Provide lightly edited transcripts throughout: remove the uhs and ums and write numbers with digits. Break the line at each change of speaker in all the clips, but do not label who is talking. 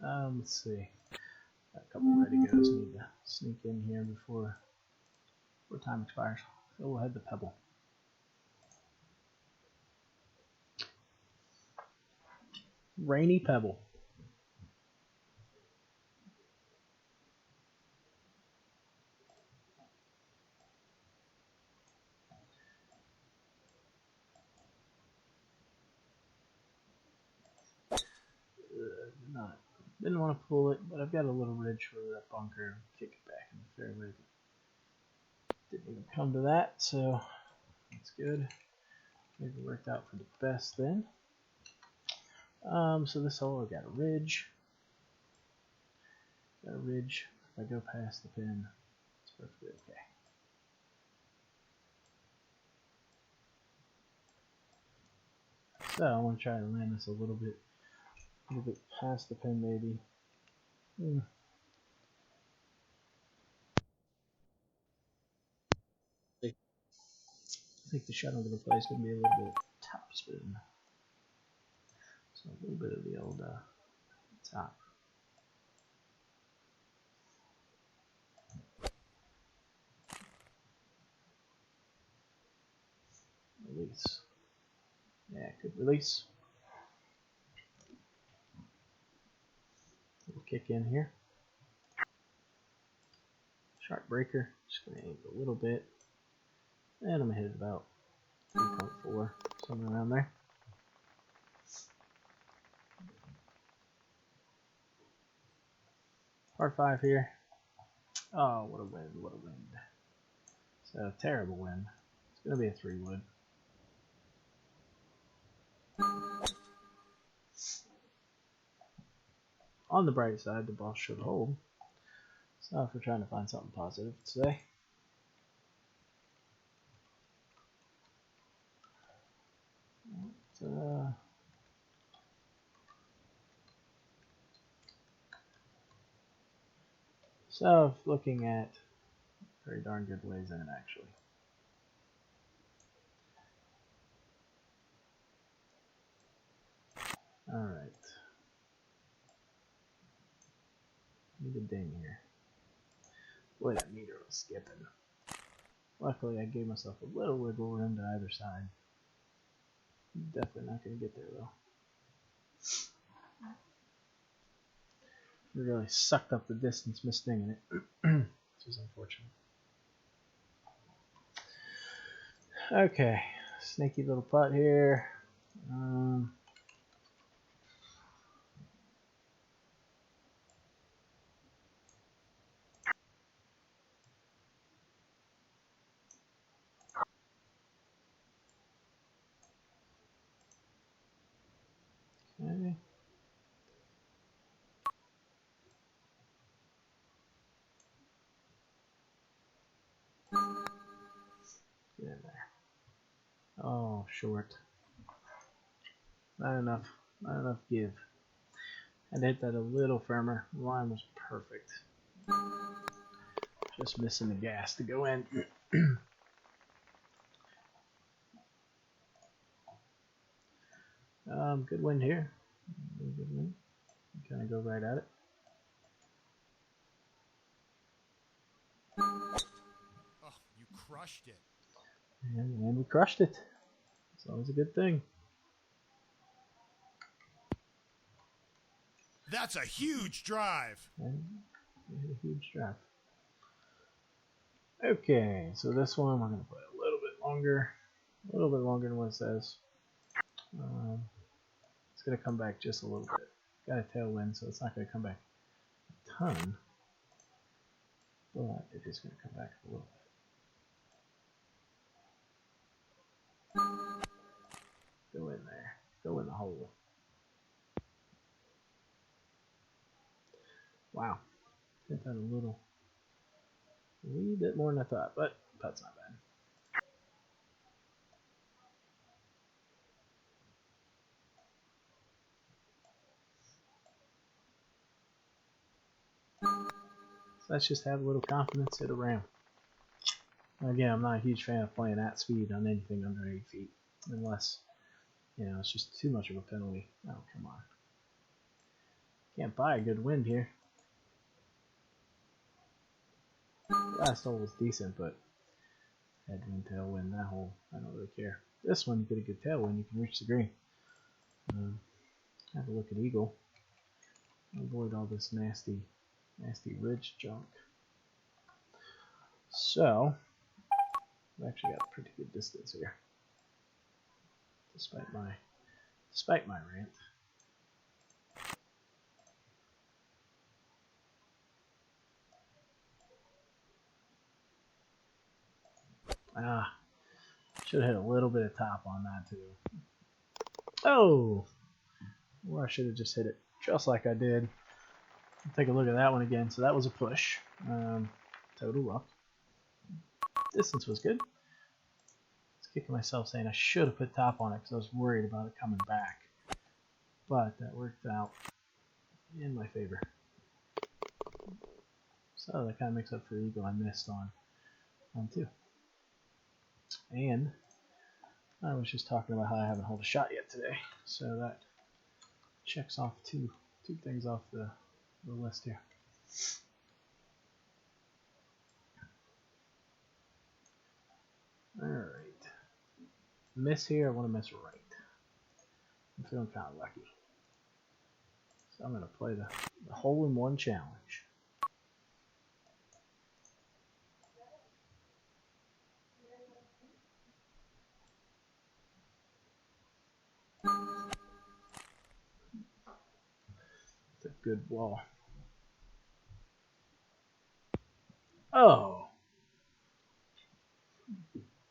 Let's see. Got a couple ready goes. Need to sneak in here before time expires. So we'll head to Pebble. Rainy Pebble. Didn't want to pull it, but I've got a little ridge for that bunker. Kick it back in the fairway. Didn't even come to that, so that's good. Maybe it worked out for the best then. So this hole, I've got a ridge. Got a ridge. If I go past the pin, it's perfectly okay. So I want to try to land this a little bit past the pin, maybe. I think the shot over the play is going to be a little bit top spin. So a little bit of the old top. Release. Yeah, good release. Little kick in here. Sharp breaker. Just going to aim a little bit. And I'm going to hit it about 3.4, somewhere around there. Par 5 here. Oh, what a wind, what a wind. So, terrible wind. It's going to be a 3-wood. On the bright side, the ball should hold. So, if we're trying to find something positive today. So, looking at very darn good ways in, actually. Alright. Need a ding here. Boy, that meter was skipping. Luckily, I gave myself a little wiggle room to either side. Definitely not going to get there, though. We really sucked up the distance, missed dinging it. Which is unfortunate. Okay, snaky little putt here. Okay. Get in there. Oh, short. Not enough give. I'd hit that a little firmer. The line was perfect. Just missing the gas to go in. Good wind here. Good wind. Kind of go right at it.
Oh, you crushed it.
And we crushed it. It's always a good thing.
That's a huge drive.
And we hit a huge drive. Okay, so this one we're going to play a little bit longer than what it says. It's going to come back just a little bit. Got a tailwind, so it's not going to come back a ton, but it is going to come back a little bit. Go in there. Go in the hole. Wow. Hit that a little bit more than I thought, but that's not bad. So let's just have a little confidence, hit a ram. Again, I'm not a huge fan of playing at speed on anything under 8 feet, unless, it's just too much of a penalty. Oh, come on. Can't buy a good wind here. Last hole was decent, but headwind, tailwind, that hole, I don't really care. This one, you get a good tailwind, you can reach the green. Have a look at eagle. Avoid all this nasty ridge junk. So, I've actually got a pretty good distance here, despite my rant. Should have hit a little bit of top on that too. Oh, or I should have just hit it just like I did. Take a look at that one again. So that was a push. Total luck. Distance was good. I was kicking myself saying I should have put top on it because I was worried about it coming back. But that worked out in my favor. So that kind of makes up for the eagle I missed on 2. And I was just talking about how I haven't held a shot yet today. So that checks off two things off the list here. Alright. Miss here, I want to miss right. I'm feeling kind of lucky. So I'm going to play the hole-in-one challenge. It's a good ball. Oh!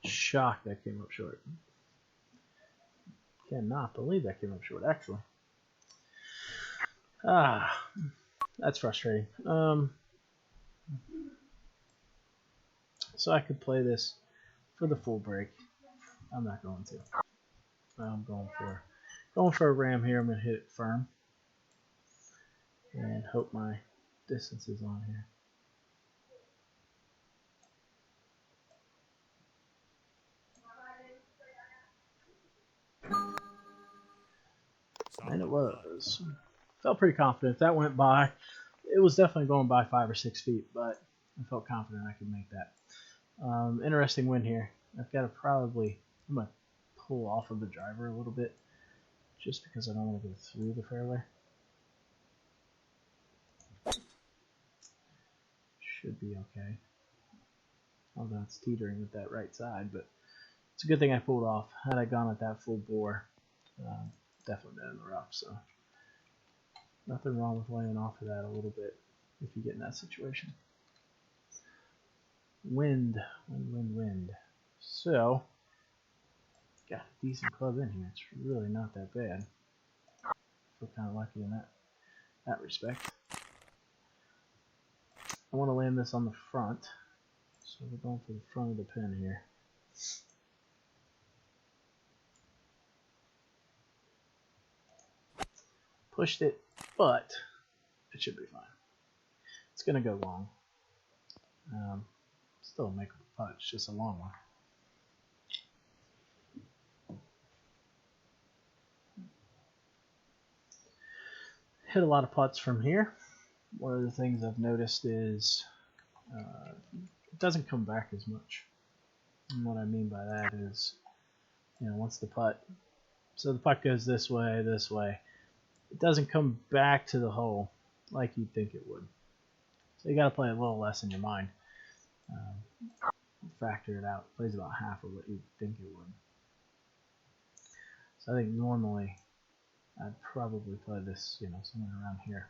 Shocked that came up short. Cannot believe that came up short, actually. That's frustrating. So I could play this for the full break. I'm not going to. I'm going for a ram here. I'm going to hit it firm and hope my distance is on here. And it was. Felt pretty confident. If that went by, it was definitely going by 5 or 6 feet, but I felt confident I could make that. Interesting wind here. I've got to I'm going to pull off of the driver a little bit just because I don't want to go through the fairway. Should be okay. Although it's teetering with that right side, but it's a good thing I pulled off. Had I gone at that full bore, definitely been in the rough, so nothing wrong with laying off of that a little bit if you get in that situation. Wind. So, got a decent club in here. It's really not that bad. Feel kind of lucky in that respect. I want to land this on the front, so we're going for the front of the pin here. Pushed it, but it should be fine. It's going to go long. Still make a putt, it's just a long one. Hit a lot of putts from here. One of the things I've noticed is it doesn't come back as much. And what I mean by that is, once the putt goes this way, it doesn't come back to the hole like you'd think it would. So you got to play a little less in your mind. Factor it out. It plays about half of what you'd think it would. So I think normally I'd probably play this, somewhere around here.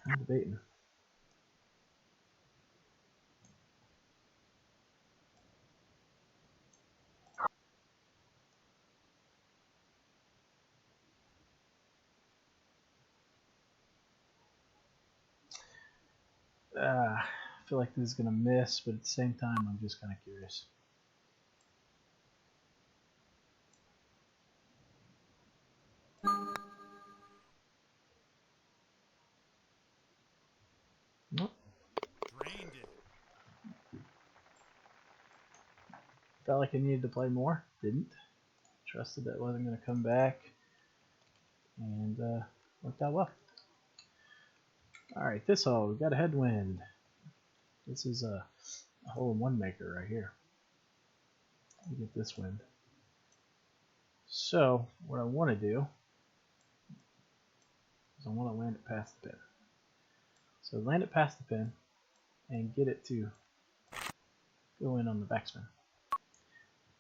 I'm debating. I feel like this is going to miss, but at the same time, I'm just kind of curious. Felt like I needed to play more. Didn't. Trusted that it wasn't going to come back. And worked out well. Alright, this hole. We got a headwind. This is a hole-in-one maker right here. We get this wind. So, what I want to do is I want to land it past the pin. So land it past the pin and get it to go in on the backspin.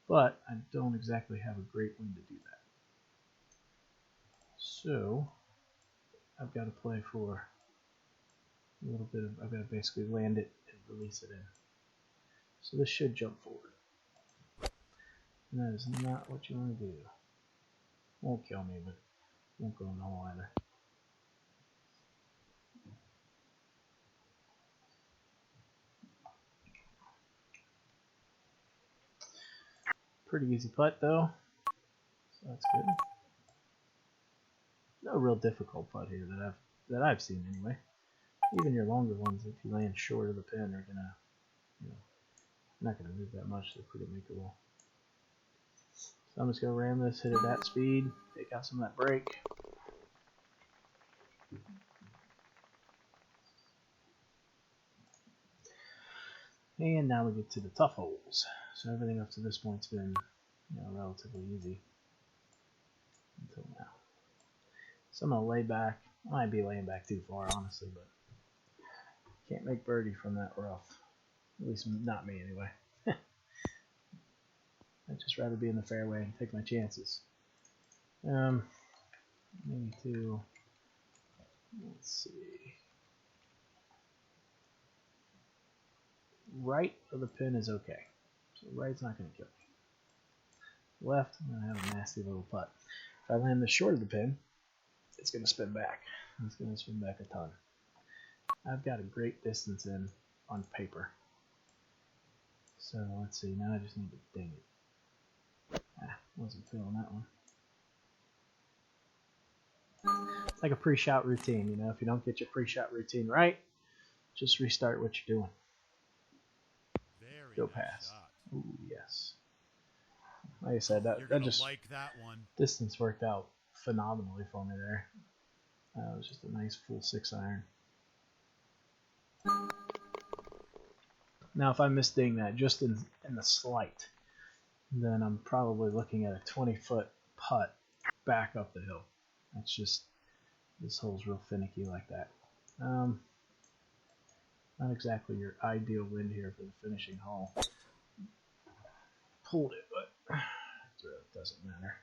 But I don't exactly have a great wind to do that. So I've got to play for a little bit of, I've got to basically land it and release it in. So this should jump forward. And that is not what you want to do. Won't kill me, but won't go in the hole either. Pretty easy putt though, so that's good. No real difficult putt here that I've seen anyway. Even your longer ones, if you land short of the pin, are gonna, not gonna move that much. They're pretty makeable. So I'm just gonna ram this, hit it at speed, take out some of that brake. And now we get to the tough holes. So everything up to this point's been, relatively easy until now. So I'm gonna lay back. I might be laying back too far, honestly, but can't make birdie from that rough. At least not me, anyway. I'd just rather be in the fairway and take my chances. Maybe to, let's see. Right of the pin is okay. So right's not going to kill me. Left, I'm going to have a nasty little putt. If I land the short of the pin, it's going to spin back. It's going to spin back a ton. I've got a great distance in on paper. So let's see, now I just need to ding it. Wasn't feeling that one. It's like a pre-shot routine, if you don't get your pre-shot routine right, just restart what you're doing. Go past. Ooh, yes. Like I said, that just
like that one.
Distance worked out phenomenally for me there. It was just a nice full 6-iron. Now, if I miss ding that just in the slight, then I'm probably looking at a 20-foot putt back up the hill. That's just, this hole's real finicky like that. Not exactly your ideal wind here for the finishing hole. Pulled it, but it really doesn't matter.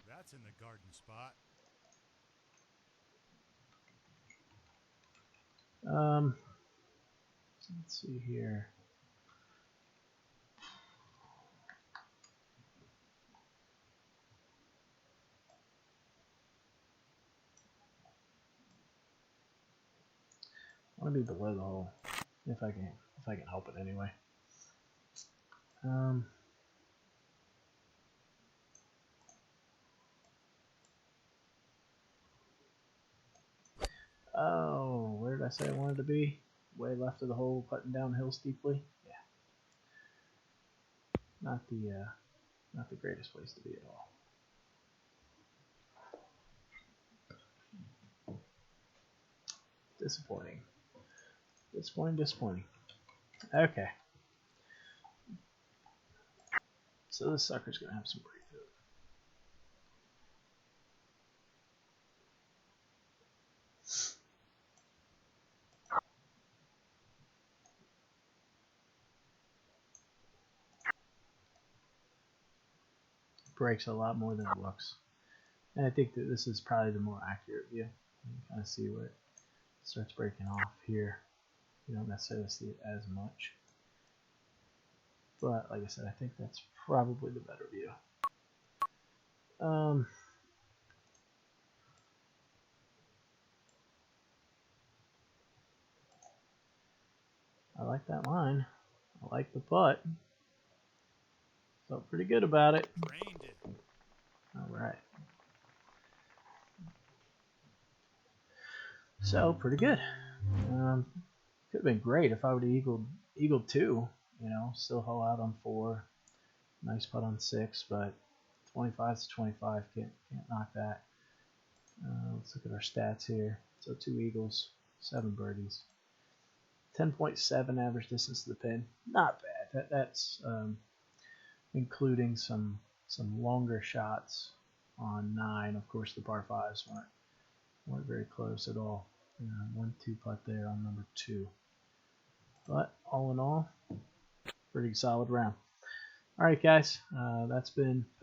That's in the garden spot.
Let's see here. I want to be below the hole, if I can help it anyway. Oh, where did I say I wanted to be? Way left of the hole, putting downhill steeply. Yeah, not the greatest place to be at all. Disappointing. Disappointing. Okay. So this sucker's gonna have some break to it. Breaks a lot more than it looks. And I think that this is probably the more accurate view. You can kind of see where it starts breaking off here. You don't necessarily see it as much. But like I said, I think that's probably the better view. I like that line. I like the putt. Felt pretty good about it.
Drained it.
Alright. So, pretty good. Could have been great if I would have eagled 2. You know, still hole out on 4. Nice putt on 6, but 25 to 25. Can't knock that. Let's look at our stats here. So 2 eagles, 7 birdies. 10.7 average distance to the pin. Not bad. That's including some longer shots on 9. Of course, the par 5s weren't very close at all. 1-2 putt there on number 2. But all in all, pretty solid round. All right, guys, that's been